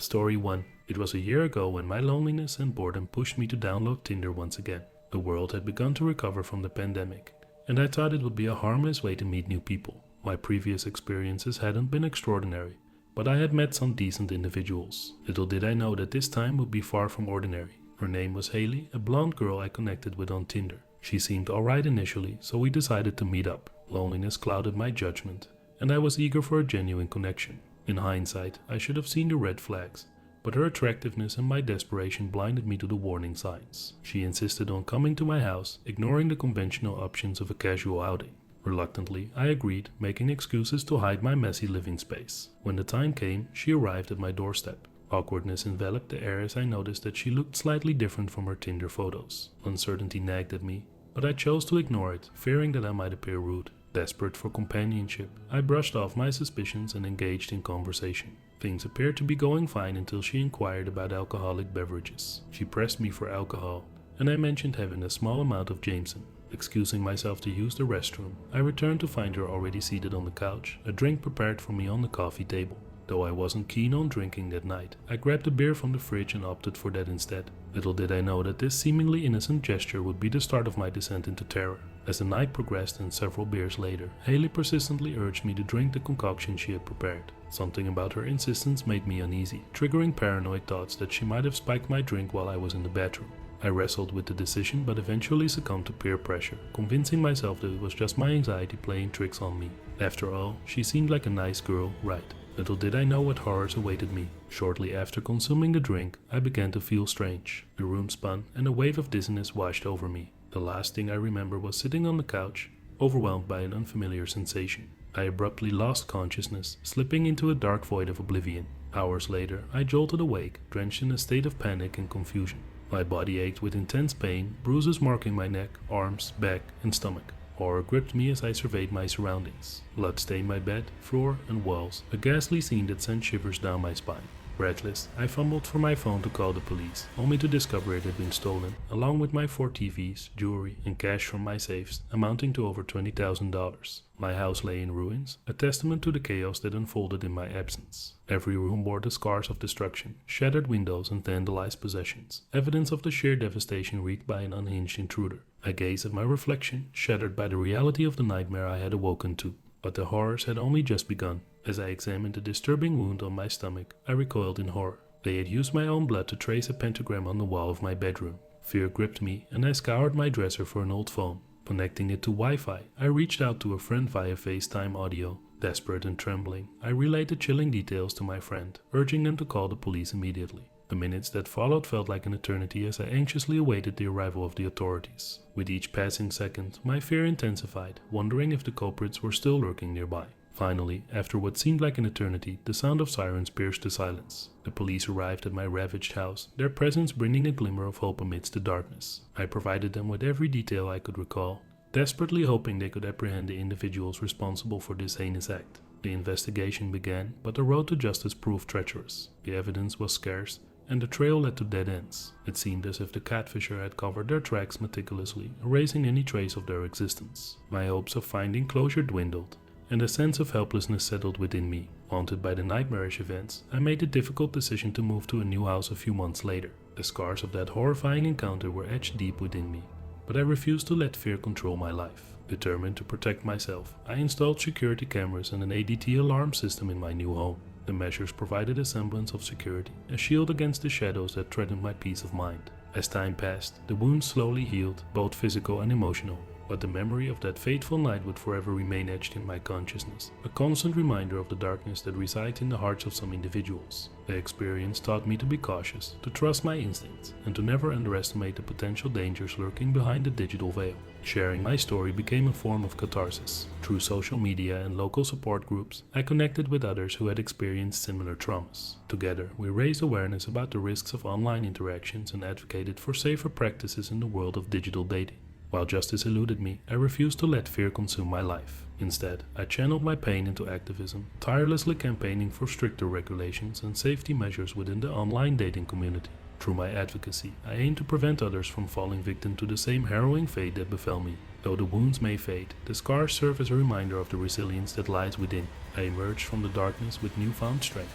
Story 1. It was a year ago when my loneliness and boredom pushed me to download Tinder once again. The world had begun to recover from the pandemic, and I thought it would be a harmless way to meet new people. My previous experiences hadn't been extraordinary, but I had met some decent individuals. Little did I know that this time would be far from ordinary. Her name was Haley, a blonde girl I connected with on Tinder. She seemed alright initially, so we decided to meet up. Loneliness clouded my judgment, and I was eager for a genuine connection. In hindsight, I should have seen the red flags, but her attractiveness and my desperation blinded me to the warning signs. She insisted on coming to my house, ignoring the conventional options of a casual outing. Reluctantly, I agreed, making excuses to hide my messy living space. When the time came, she arrived at my doorstep. Awkwardness enveloped the air as I noticed that she looked slightly different from her Tinder photos. Uncertainty nagged at me, but I chose to ignore it, fearing that I might appear rude. Desperate for companionship, I brushed off my suspicions and engaged in conversation. Things appeared to be going fine until she inquired about alcoholic beverages. She pressed me for alcohol, and I mentioned having a small amount of Jameson. Excusing myself to use the restroom, I returned to find her already seated on the couch, a drink prepared for me on the coffee table. Though I wasn't keen on drinking that night, I grabbed a beer from the fridge and opted for that instead. Little did I know that this seemingly innocent gesture would be the start of my descent into terror. As the night progressed and several beers later, Haley persistently urged me to drink the concoction she had prepared. Something about her insistence made me uneasy, triggering paranoid thoughts that she might have spiked my drink while I was in the bathroom. I wrestled with the decision but eventually succumbed to peer pressure, convincing myself that it was just my anxiety playing tricks on me. After all, she seemed like a nice girl, right? Little did I know what horrors awaited me. Shortly after consuming the drink, I began to feel strange. The room spun and a wave of dizziness washed over me. The last thing I remember was sitting on the couch, overwhelmed by an unfamiliar sensation. I abruptly lost consciousness, slipping into a dark void of oblivion. Hours later, I jolted awake, drenched in a state of panic and confusion. My body ached with intense pain, bruises marking my neck, arms, back, and stomach. Horror gripped me as I surveyed my surroundings. Blood stained my bed, floor, and walls, a ghastly scene that sent shivers down my spine. Breathless, I fumbled for my phone to call the police, only to discover it had been stolen, along with my 4 TVs, jewelry, and cash from my safes, amounting to over $20,000. My house lay in ruins, a testament to the chaos that unfolded in my absence. Every room bore the scars of destruction, shattered windows and vandalized possessions, evidence of the sheer devastation wreaked by an unhinged intruder. I gazed at my reflection, shattered by the reality of the nightmare I had awoken to. But the horrors had only just begun. As I examined the disturbing wound on my stomach, I recoiled in horror. They had used my own blood to trace a pentagram on the wall of my bedroom. Fear gripped me, and I scoured my dresser for an old phone. Connecting it to Wi-Fi, I reached out to a friend via FaceTime audio. Desperate and trembling, I relayed the chilling details to my friend, urging them to call the police immediately. The minutes that followed felt like an eternity as I anxiously awaited the arrival of the authorities. With each passing second, my fear intensified, wondering if the culprits were still lurking nearby. Finally, after what seemed like an eternity, the sound of sirens pierced the silence. The police arrived at my ravaged house, their presence bringing a glimmer of hope amidst the darkness. I provided them with every detail I could recall, desperately hoping they could apprehend the individuals responsible for this heinous act. The investigation began, but the road to justice proved treacherous. The evidence was scarce, and the trail led to dead ends. It seemed as if the catfisher had covered their tracks meticulously, erasing any trace of their existence. My hopes of finding closure dwindled, and a sense of helplessness settled within me. Haunted by the nightmarish events, I made the difficult decision to move to a new house a few months later. The scars of that horrifying encounter were etched deep within me, but I refused to let fear control my life. Determined to protect myself, I installed security cameras and an ADT alarm system in my new home. The measures provided a semblance of security, a shield against the shadows that threatened my peace of mind. As time passed, the wounds slowly healed, both physical and emotional, but the memory of that fateful night would forever remain etched in my consciousness, a constant reminder of the darkness that resides in the hearts of some individuals. The experience taught me to be cautious, to trust my instincts, and to never underestimate the potential dangers lurking behind the digital veil. Sharing my story became a form of catharsis. Through social media and local support groups, I connected with others who had experienced similar traumas. Together, we raised awareness about the risks of online interactions and advocated for safer practices in the world of digital dating. While justice eluded me, I refused to let fear consume my life. Instead, I channeled my pain into activism, tirelessly campaigning for stricter regulations and safety measures within the online dating community. Through my advocacy, I aim to prevent others from falling victim to the same harrowing fate that befell me. Though the wounds may fade, the scars serve as a reminder of the resilience that lies within. I emerged from the darkness with newfound strength,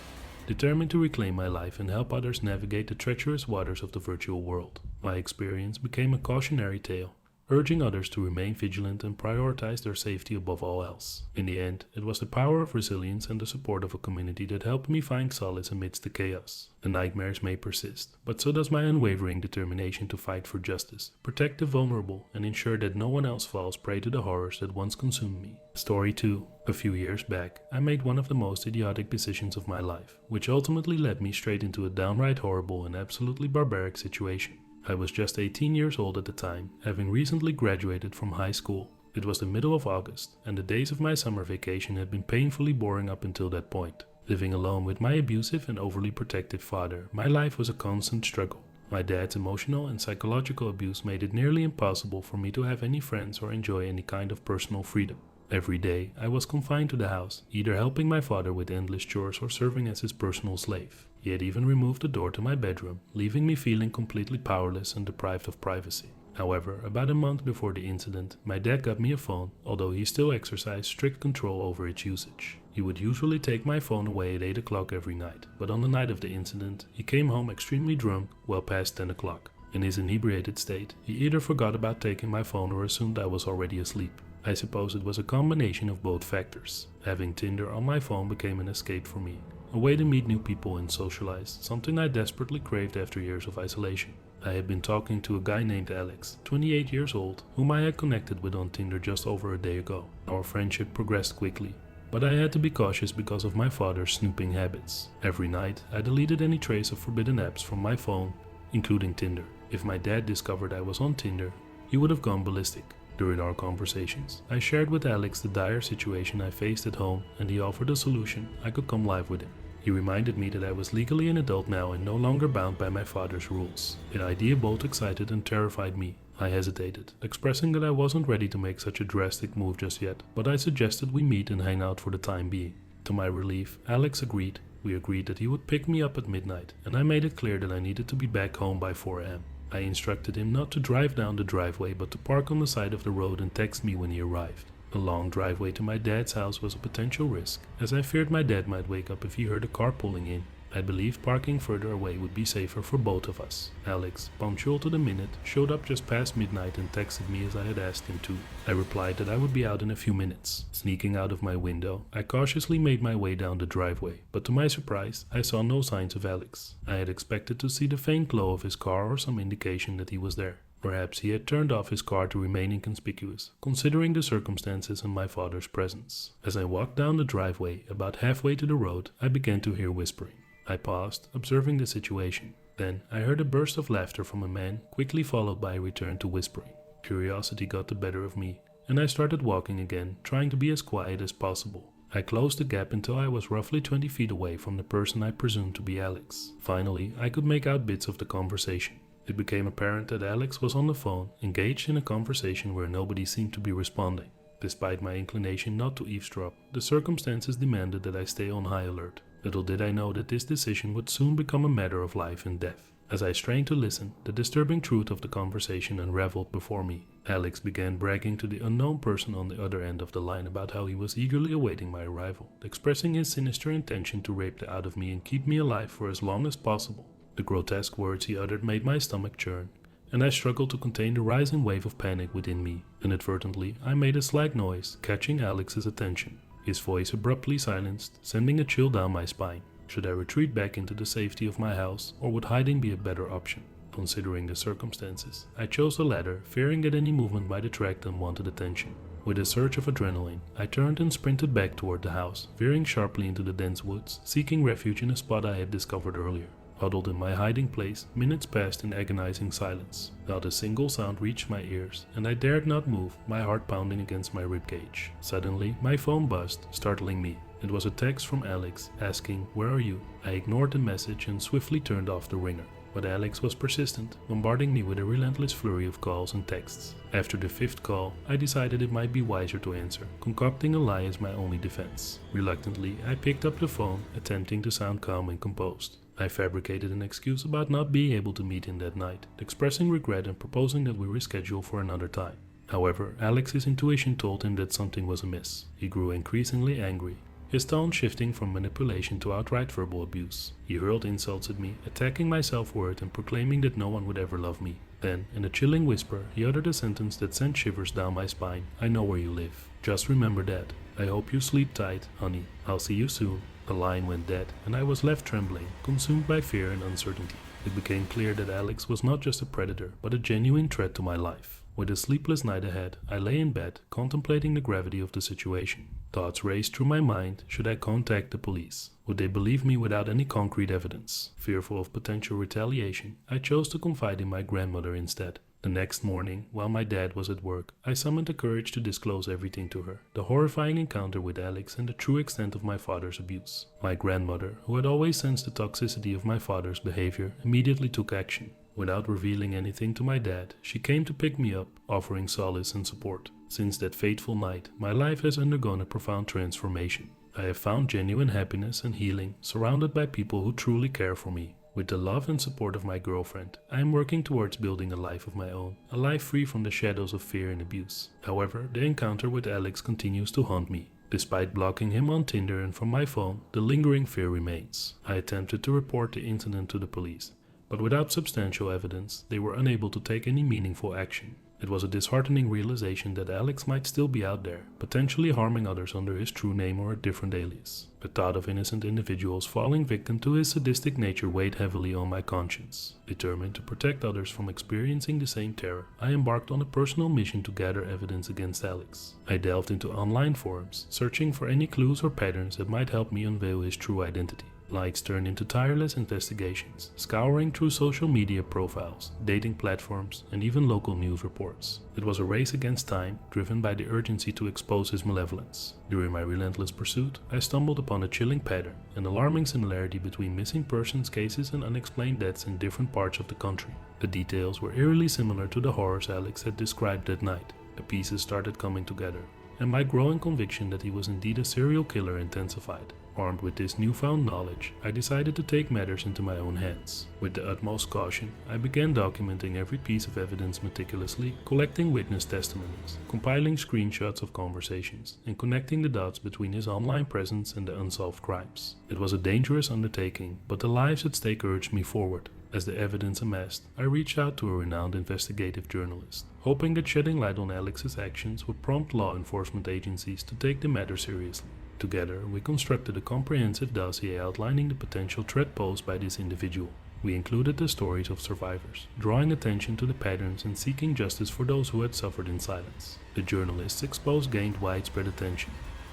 determined to reclaim my life and help others navigate the treacherous waters of the virtual world. My experience became a cautionary tale, urging others to remain vigilant and prioritize their safety above all else. In the end, it was the power of resilience and the support of a community that helped me find solace amidst the chaos. The nightmares may persist, but so does my unwavering determination to fight for justice, protect the vulnerable, and ensure that no one else falls prey to the horrors that once consumed me. Story 2. A few years back, I made one of the most idiotic decisions of my life, which ultimately led me straight into a downright horrible and absolutely barbaric situation. I was just 18 years old at the time, having recently graduated from high school. It was the middle of August, and the days of my summer vacation had been painfully boring up until that point. Living alone with my abusive and overly protective father, my life was a constant struggle. My dad's emotional and psychological abuse made it nearly impossible for me to have any friends or enjoy any kind of personal freedom. Every day, I was confined to the house, either helping my father with endless chores or serving as his personal slave. He had even removed the door to my bedroom, leaving me feeling completely powerless and deprived of privacy. However, about a month before the incident, my dad got me a phone, although he still exercised strict control over its usage. He would usually take my phone away at 8 o'clock every night, but on the night of the incident, he came home extremely drunk, well past 10 o'clock. In his inebriated state, he either forgot about taking my phone or assumed I was already asleep. I suppose it was a combination of both factors. Having Tinder on my phone became an escape for me, a way to meet new people and socialize, something I desperately craved after years of isolation. I had been talking to a guy named Alex, 28 years old, whom I had connected with on Tinder just over a day ago. Our friendship progressed quickly, but I had to be cautious because of my father's snooping habits. Every night, I deleted any trace of forbidden apps from my phone, including Tinder. If my dad discovered I was on Tinder, he would have gone ballistic. During our conversations, I shared with Alex the dire situation I faced at home, and he offered a solution. I could come live with him. He reminded me that I was legally an adult now and no longer bound by my father's rules. The idea both excited and terrified me. I hesitated, expressing that I wasn't ready to make such a drastic move just yet, but I suggested we meet and hang out for the time being. To my relief, Alex agreed. We agreed that he would pick me up at midnight, and I made it clear that I needed to be back home by 4 a.m. I instructed him not to drive down the driveway but to park on the side of the road and text me when he arrived. A long driveway to my dad's house was a potential risk, as I feared my dad might wake up if he heard a car pulling in. I believed parking further away would be safer for both of us. Alex, punctual to the minute, showed up just past midnight and texted me as I had asked him to. I replied that I would be out in a few minutes. Sneaking out of my window, I cautiously made my way down the driveway, but to my surprise, I saw no signs of Alex. I had expected to see the faint glow of his car or some indication that he was there. Perhaps he had turned off his car to remain inconspicuous, considering the circumstances and my father's presence. As I walked down the driveway, about halfway to the road, I began to hear whispering. I paused, observing the situation. Then I heard a burst of laughter from a man, quickly followed by a return to whispering. Curiosity got the better of me, and I started walking again, trying to be as quiet as possible. I closed the gap until I was roughly 20 feet away from the person I presumed to be Alex. Finally, I could make out bits of the conversation. It became apparent that Alex was on the phone, engaged in a conversation where nobody seemed to be responding. Despite my inclination not to eavesdrop, the circumstances demanded that I stay on high alert. Little did I know that this decision would soon become a matter of life and death. As I strained to listen, the disturbing truth of the conversation unraveled before me. Alex began bragging to the unknown person on the other end of the line about how he was eagerly awaiting my arrival, expressing his sinister intention to rape the out of me and keep me alive for as long as possible. The grotesque words he uttered made my stomach churn, and I struggled to contain the rising wave of panic within me. Inadvertently, I made a slight noise, catching Alex's attention. His voice abruptly silenced, sending a chill down my spine. Should I retreat back into the safety of my house, or would hiding be a better option? Considering the circumstances, I chose the latter, fearing that any movement might attract unwanted attention. With a surge of adrenaline, I turned and sprinted back toward the house, veering sharply into the dense woods, seeking refuge in a spot I had discovered earlier. Huddled in my hiding place, minutes passed in agonizing silence. Not a single sound reached my ears, and I dared not move, my heart pounding against my ribcage. Suddenly, my phone buzzed, startling me. It was a text from Alex, asking, "Where are you?" I ignored the message and swiftly turned off the ringer. But Alex was persistent, bombarding me with a relentless flurry of calls and texts. After the 5th call, I decided it might be wiser to answer, concocting a lie as my only defense. Reluctantly, I picked up the phone, attempting to sound calm and composed. I fabricated an excuse about not being able to meet him that night, expressing regret and proposing that we reschedule for another time. However, Alex's intuition told him that something was amiss. He grew increasingly angry. his tone shifting from manipulation to outright verbal abuse. He hurled insults at me, attacking my self-worth and proclaiming that no one would ever love me. Then, in a chilling whisper, he uttered a sentence that sent shivers down my spine. "I know where you live. Just remember that. I hope you sleep tight, honey. I'll see you soon." The line went dead, and I was left trembling, consumed by fear and uncertainty. It became clear that Alex was not just a predator, but a genuine threat to my life. With a sleepless night ahead, I lay in bed, contemplating the gravity of the situation. Thoughts raced through my mind. Should I contact the police? Would they believe me without any concrete evidence? Fearful of potential retaliation, I chose to confide in my grandmother instead. The next morning, while my dad was at work, I summoned the courage to disclose everything to her, the horrifying encounter with Alex and the true extent of my father's abuse. My grandmother, who had always sensed the toxicity of my father's behavior, immediately took action. Without revealing anything to my dad, she came to pick me up, offering solace and support. Since that fateful night, my life has undergone a profound transformation. I have found genuine happiness and healing, surrounded by people who truly care for me. With the love and support of my girlfriend, I am working towards building a life of my own, a life free from the shadows of fear and abuse. However, the encounter with Alex continues to haunt me. Despite blocking him on Tinder and from my phone, the lingering fear remains. I attempted to report the incident to the police, but without substantial evidence, they were unable to take any meaningful action. It was a disheartening realization that Alex might still be out there, potentially harming others under his true name or a different alias. The thought of innocent individuals falling victim to his sadistic nature weighed heavily on my conscience. Determined to protect others from experiencing the same terror, I embarked on a personal mission to gather evidence against Alex. I delved into online forums, searching for any clues or patterns that might help me unveil his true identity. Nights turned into tireless investigations, scouring through social media profiles, dating platforms, and even local news reports. It was a race against time, driven by the urgency to expose his malevolence. During my relentless pursuit, I stumbled upon a chilling pattern, an alarming similarity between missing persons cases and unexplained deaths in different parts of the country. The details were eerily similar to the horrors Alex had described that night. The pieces started coming together, and my growing conviction that he was indeed a serial killer intensified. Armed with this newfound knowledge, I decided to take matters into my own hands. With the utmost caution, I began documenting every piece of evidence meticulously, collecting witness testimonies, compiling screenshots of conversations, and connecting the dots between his online presence and the unsolved crimes. It was a dangerous undertaking, but the lives at stake urged me forward. As the evidence amassed, I reached out to a renowned investigative journalist, hoping that shedding light on Alex's actions would prompt law enforcement agencies to take the matter seriously. Together, we constructed a comprehensive dossier outlining the potential threat posed by this individual. We included the stories of survivors, drawing attention to the patterns and seeking justice for those who had suffered in silence. The journalist's expose gained widespread attention,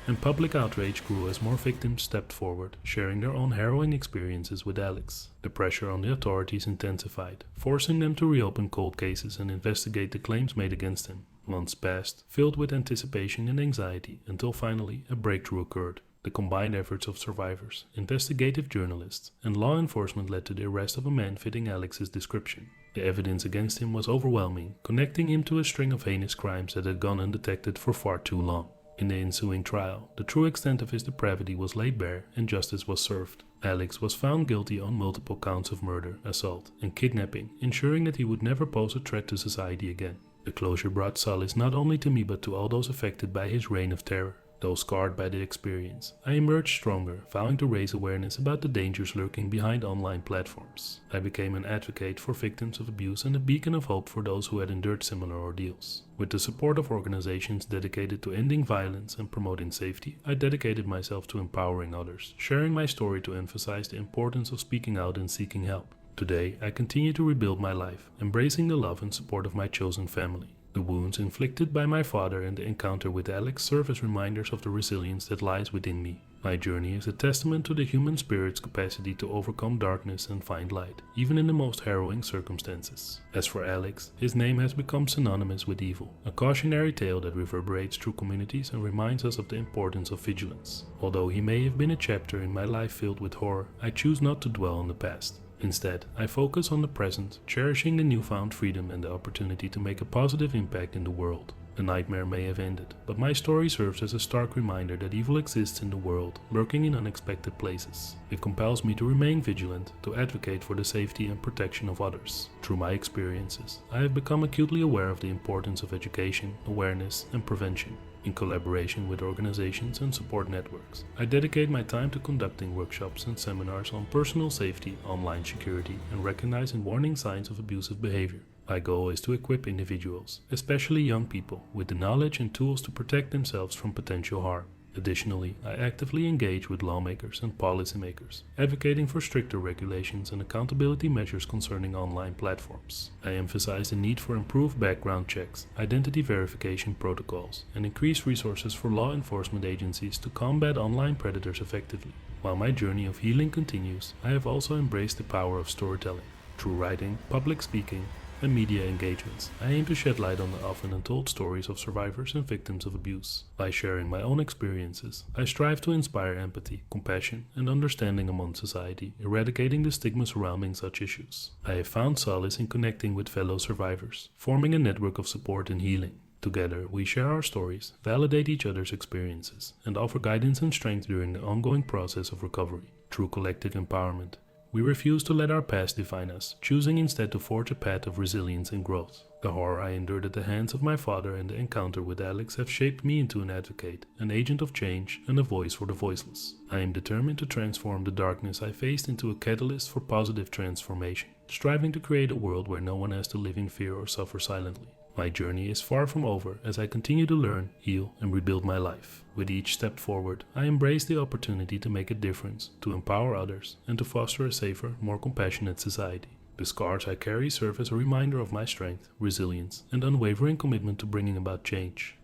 and public outrage grew as more victims stepped forward, sharing their own harrowing experiences with Alex. The pressure on the authorities intensified, forcing them to reopen cold cases and investigate the claims made against him. Months passed, filled with anticipation and anxiety, until finally a breakthrough occurred. The combined efforts of survivors, investigative journalists, and law enforcement led to the arrest of a man fitting Alex's description. The evidence against him was overwhelming, connecting him to a string of heinous crimes that had gone undetected for far too long. In the ensuing trial, the true extent of his depravity was laid bare and justice was served. Alex was found guilty on multiple counts of murder, assault, and kidnapping, ensuring that he would never pose a threat to society again. The closure brought solace not only to me but to all those affected by his reign of terror. Though scarred by the experience, I emerged stronger, vowing to raise awareness about the dangers lurking behind online platforms. I became an advocate for victims of abuse and a beacon of hope for those who had endured similar ordeals. With the support of organizations dedicated to ending violence and promoting safety, I dedicated myself to empowering others, sharing my story to emphasize the importance of speaking out and seeking help. Today, I continue to rebuild my life, embracing the love and support of my chosen family. The wounds inflicted by my father and the encounter with Alex serve as reminders of the resilience that lies within me. My journey is a testament to the human spirit's capacity to overcome darkness and find light, even in the most harrowing circumstances. As for Alex, his name has become synonymous with evil, a cautionary tale that reverberates through communities and reminds us of the importance of vigilance. Although he may have been a chapter in my life filled with horror, I choose not to dwell on the past. Instead, I focus on the present, cherishing the newfound freedom and the opportunity to make a positive impact in the world. The nightmare may have ended, but my story serves as a stark reminder that evil exists in the world, lurking in unexpected places. It compels me to remain vigilant, to advocate for the safety and protection of others. Through my experiences, I have become acutely aware of the importance of education, awareness, and prevention. In collaboration with organizations and support networks, I dedicate my time to conducting workshops and seminars on personal safety, online security, and recognizing warning signs of abusive behavior. My goal is to equip individuals, especially young people, with the knowledge and tools to protect themselves from potential harm. Additionally, I actively engage with lawmakers and policymakers, advocating for stricter regulations and accountability measures concerning online platforms. I emphasize the need for improved background checks, identity verification protocols, and increased resources for law enforcement agencies to combat online predators effectively. While my journey of healing continues, I have also embraced the power of storytelling. Through writing, public speaking, and media engagements, I aim to shed light on the often untold stories of survivors and victims of abuse. By sharing my own experiences, I strive to inspire empathy, compassion, and understanding among society, eradicating the stigma surrounding such issues. I have found solace in connecting with fellow survivors, forming a network of support and healing. Together, we share our stories, validate each other's experiences, and offer guidance and strength during the ongoing process of recovery. Through collective empowerment, we refuse to let our past define us, choosing instead to forge a path of resilience and growth. The horror I endured at the hands of my father and the encounter with Alex have shaped me into an advocate, an agent of change, and a voice for the voiceless. I am determined to transform the darkness I faced into a catalyst for positive transformation, striving to create a world where no one has to live in fear or suffer silently. My journey is far from over as I continue to learn, heal, and rebuild my life. With each step forward, I embrace the opportunity to make a difference, to empower others, and to foster a safer, more compassionate society. The scars I carry serve as a reminder of my strength, resilience, and unwavering commitment to bringing about change.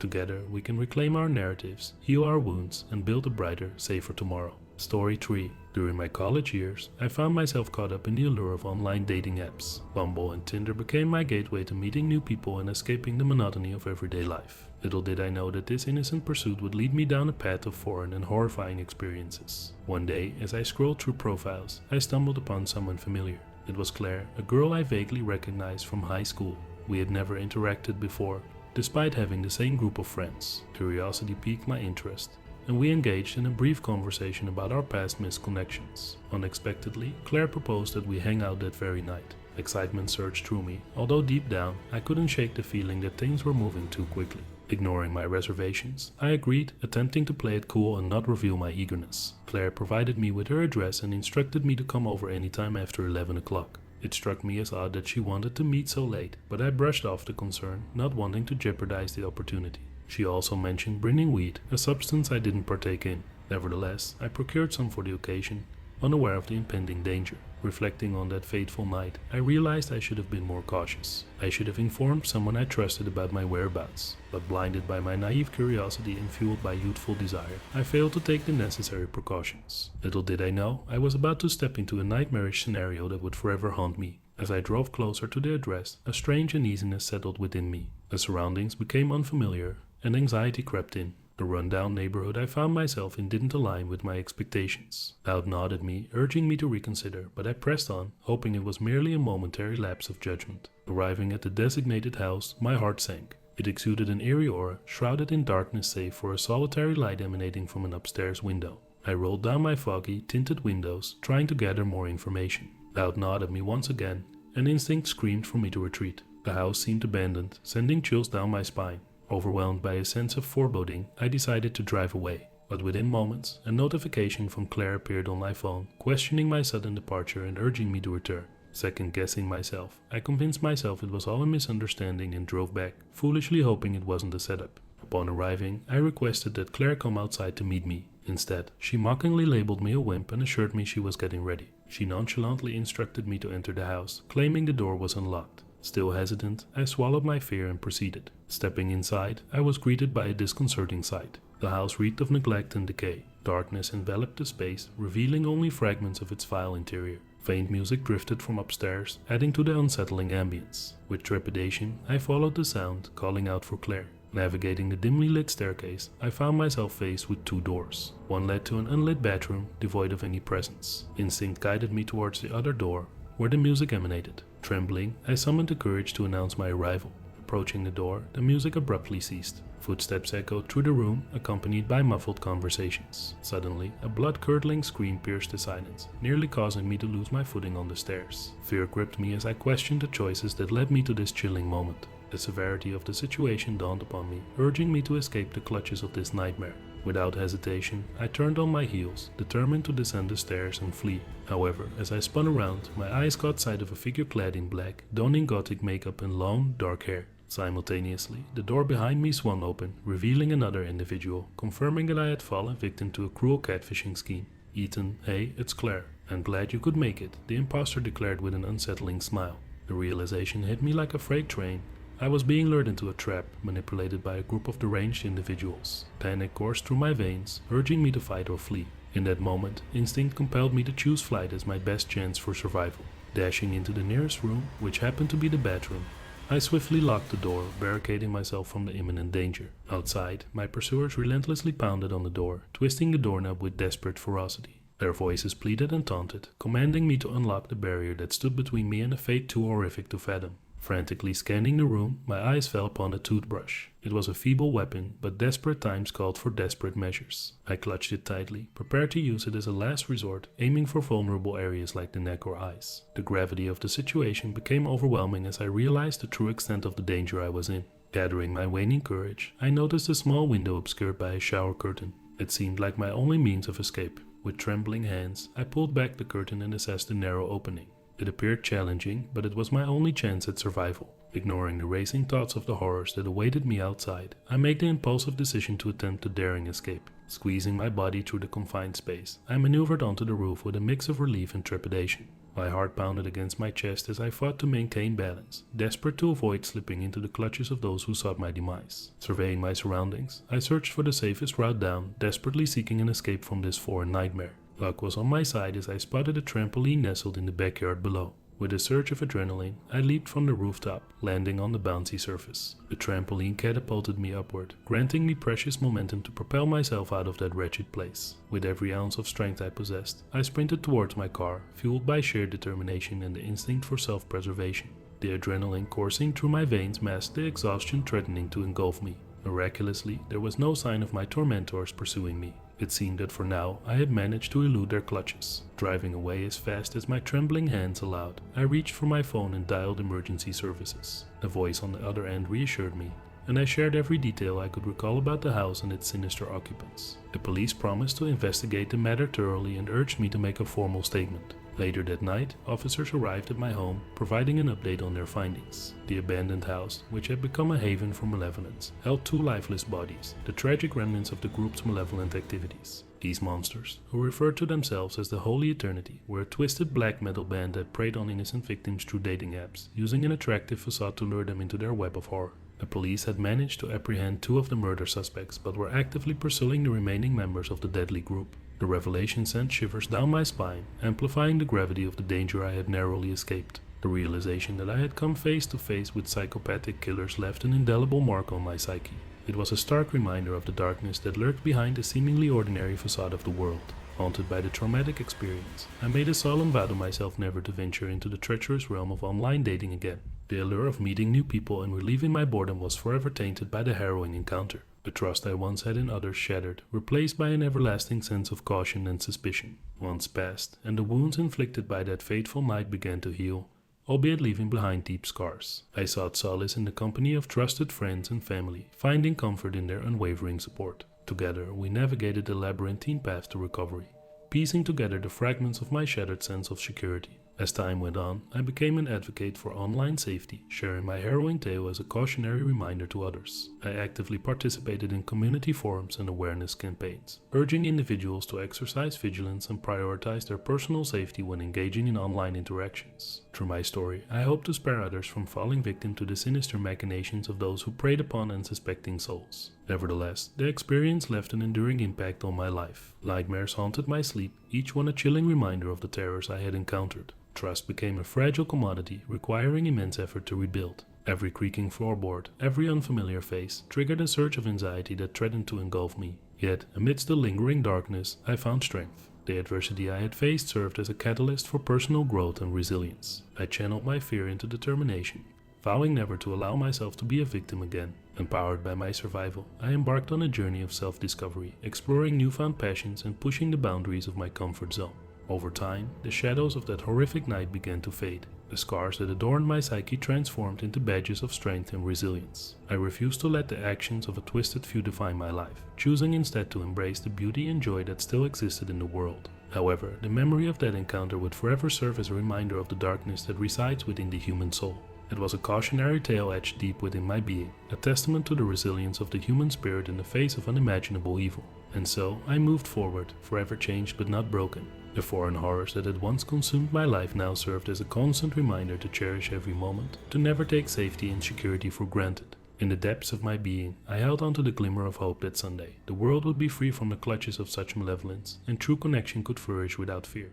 Together, we can reclaim our narratives, heal our wounds, and build a brighter, safer tomorrow. Story 3. During my college years, I found myself caught up in the allure of online dating apps. Bumble and Tinder became my gateway to meeting new people and escaping the monotony of everyday life. Little did I know that this innocent pursuit would lead me down a path of foreign and horrifying experiences. One day, as I scrolled through profiles, I stumbled upon someone familiar. It was Claire, a girl I vaguely recognized from high school. We had never interacted before, despite having the same group of friends. Curiosity piqued my interest, and we engaged in a brief conversation about our past missed connections. Unexpectedly, Claire proposed that we hang out that very night. Excitement surged through me, although deep down, I couldn't shake the feeling that things were moving too quickly. Ignoring my reservations, I agreed, attempting to play it cool and not reveal my eagerness. Claire provided me with her address and instructed me to come over anytime after 11 o'clock. It struck me as odd that she wanted to meet so late, but I brushed off the concern, not wanting to jeopardize the opportunity. She also mentioned bringing weed, a substance I didn't partake in. Nevertheless, I procured some for the occasion, unaware of the impending danger. Reflecting on that fateful night, I realized I should have been more cautious. I should have informed someone I trusted about my whereabouts, but blinded by my naive curiosity and fueled by youthful desire, I failed to take the necessary precautions. Little did I know, I was about to step into a nightmarish scenario that would forever haunt me. As I drove closer to the address, a strange uneasiness settled within me. The surroundings became unfamiliar, and anxiety crept in. The rundown neighborhood I found myself in didn't align with my expectations. Loud gnawed at me, urging me to reconsider, but I pressed on, hoping it was merely a momentary lapse of judgment. Arriving at the designated house, my heart sank. It exuded an eerie aura, shrouded in darkness save for a solitary light emanating from an upstairs window. I rolled down my foggy, tinted windows, trying to gather more information. Loud gnawed at me once again, and instinct screamed for me to retreat. The house seemed abandoned, sending chills down my spine. Overwhelmed by a sense of foreboding, I decided to drive away. But within moments, a notification from Claire appeared on my phone, questioning my sudden departure and urging me to return. Second-guessing myself, I convinced myself it was all a misunderstanding and drove back, foolishly hoping it wasn't a setup. Upon arriving, I requested that Claire come outside to meet me. Instead, she mockingly labeled me a wimp and assured me she was getting ready. She nonchalantly instructed me to enter the house, claiming the door was unlocked. Still hesitant, I swallowed my fear and proceeded. Stepping inside, I was greeted by a disconcerting sight. The house reeked of neglect and decay. Darkness enveloped the space, revealing only fragments of its vile interior. Faint music drifted from upstairs, adding to the unsettling ambience. With trepidation, I followed the sound, calling out for Claire. Navigating the dimly lit staircase, I found myself faced with two doors. One led to an unlit bathroom, devoid of any presence. Instinct guided me towards the other door, where the music emanated. Trembling, I summoned the courage to announce my arrival. Approaching the door, the music abruptly ceased. Footsteps echoed through the room, accompanied by muffled conversations. Suddenly, a blood-curdling scream pierced the silence, nearly causing me to lose my footing on the stairs. Fear gripped me as I questioned the choices that led me to this chilling moment. The severity of the situation dawned upon me, urging me to escape the clutches of this nightmare. Without hesitation, I turned on my heels, determined to descend the stairs and flee. However, as I spun around, my eyes caught sight of a figure clad in black, donning gothic makeup and long, dark hair. Simultaneously, the door behind me swung open, revealing another individual, confirming that I had fallen victim to a cruel catfishing scheme. "Ethan, hey, it's Claire. I'm glad you could make it," the imposter declared with an unsettling smile. The realization hit me like a freight train. I was being lured into a trap, manipulated by a group of deranged individuals. Panic coursed through my veins, urging me to fight or flee. In that moment, instinct compelled me to choose flight as my best chance for survival. Dashing into the nearest room, which happened to be the bedroom, I swiftly locked the door, barricading myself from the imminent danger. Outside, my pursuers relentlessly pounded on the door, twisting the doorknob with desperate ferocity. Their voices pleaded and taunted, commanding me to unlock the barrier that stood between me and a fate too horrific to fathom. Frantically scanning the room, my eyes fell upon a toothbrush. It was a feeble weapon, but desperate times called for desperate measures. I clutched it tightly, prepared to use it as a last resort, aiming for vulnerable areas like the neck or eyes. The gravity of the situation became overwhelming as I realized the true extent of the danger I was in. Gathering my waning courage, I noticed a small window obscured by a shower curtain. It seemed like my only means of escape. With trembling hands, I pulled back the curtain and assessed the narrow opening. It appeared challenging, but it was my only chance at survival. Ignoring the racing thoughts of the horrors that awaited me outside, I made the impulsive decision to attempt a daring escape. Squeezing my body through the confined space, I maneuvered onto the roof with a mix of relief and trepidation. My heart pounded against my chest as I fought to maintain balance, desperate to avoid slipping into the clutches of those who sought my demise. Surveying my surroundings, I searched for the safest route down, desperately seeking an escape from this foreign nightmare. Luck was on my side as I spotted a trampoline nestled in the backyard below. With a surge of adrenaline, I leaped from the rooftop, landing on the bouncy surface. The trampoline catapulted me upward, granting me precious momentum to propel myself out of that wretched place. With every ounce of strength I possessed, I sprinted towards my car, fueled by sheer determination and the instinct for self-preservation. The adrenaline coursing through my veins masked the exhaustion threatening to engulf me. Miraculously, there was no sign of my tormentors pursuing me. It seemed that for now I had managed to elude their clutches. Driving away as fast as my trembling hands allowed, I reached for my phone and dialed emergency services. A voice on the other end reassured me, and I shared every detail I could recall about the house and its sinister occupants. The police promised to investigate the matter thoroughly and urged me to make a formal statement. Later that night, officers arrived at my home, providing an update on their findings. The abandoned house, which had become a haven for malevolence, held 2 lifeless bodies, the tragic remnants of the group's malevolent activities. These monsters, who referred to themselves as the Holy Eternity, were a twisted black metal band that preyed on innocent victims through dating apps, using an attractive facade to lure them into their web of horror. The police had managed to apprehend 2 of the murder suspects, but were actively pursuing the remaining members of the deadly group. The revelation sent shivers down my spine, amplifying the gravity of the danger I had narrowly escaped. The realization that I had come face to face with psychopathic killers left an indelible mark on my psyche. It was a stark reminder of the darkness that lurked behind the seemingly ordinary facade of the world. Haunted by the traumatic experience, I made a solemn vow to myself never to venture into the treacherous realm of online dating again. The allure of meeting new people and relieving my boredom was forever tainted by the harrowing encounter. The trust I once had in others shattered, replaced by an everlasting sense of caution and suspicion. Months passed, and the wounds inflicted by that fateful night began to heal, albeit leaving behind deep scars. I sought solace in the company of trusted friends and family, finding comfort in their unwavering support. Together, we navigated the labyrinthine path to recovery, piecing together the fragments of my shattered sense of security. As time went on, I became an advocate for online safety, sharing my harrowing tale as a cautionary reminder to others. I actively participated in community forums and awareness campaigns, urging individuals to exercise vigilance and prioritize their personal safety when engaging in online interactions. Through my story, I hope to spare others from falling victim to the sinister machinations of those who preyed upon unsuspecting souls. Nevertheless, the experience left an enduring impact on my life. Nightmares haunted my sleep, each one a chilling reminder of the terrors I had encountered. Trust became a fragile commodity, requiring immense effort to rebuild. Every creaking floorboard, every unfamiliar face, triggered a surge of anxiety that threatened to engulf me. Yet, amidst the lingering darkness, I found strength. The adversity I had faced served as a catalyst for personal growth and resilience. I channeled my fear into determination, vowing never to allow myself to be a victim again. Empowered by my survival, I embarked on a journey of self-discovery, exploring newfound passions and pushing the boundaries of my comfort zone. Over time, the shadows of that horrific night began to fade. The scars that adorned my psyche transformed into badges of strength and resilience. I refused to let the actions of a twisted few define my life, choosing instead to embrace the beauty and joy that still existed in the world. However, the memory of that encounter would forever serve as a reminder of the darkness that resides within the human soul. It was a cautionary tale etched deep within my being, a testament to the resilience of the human spirit in the face of unimaginable evil. And so, I moved forward, forever changed but not broken. The foreign horrors that had once consumed my life now served as a constant reminder to cherish every moment, to never take safety and security for granted. In the depths of my being, I held on to the glimmer of hope that someday the world would be free from the clutches of such malevolence, and true connection could flourish without fear.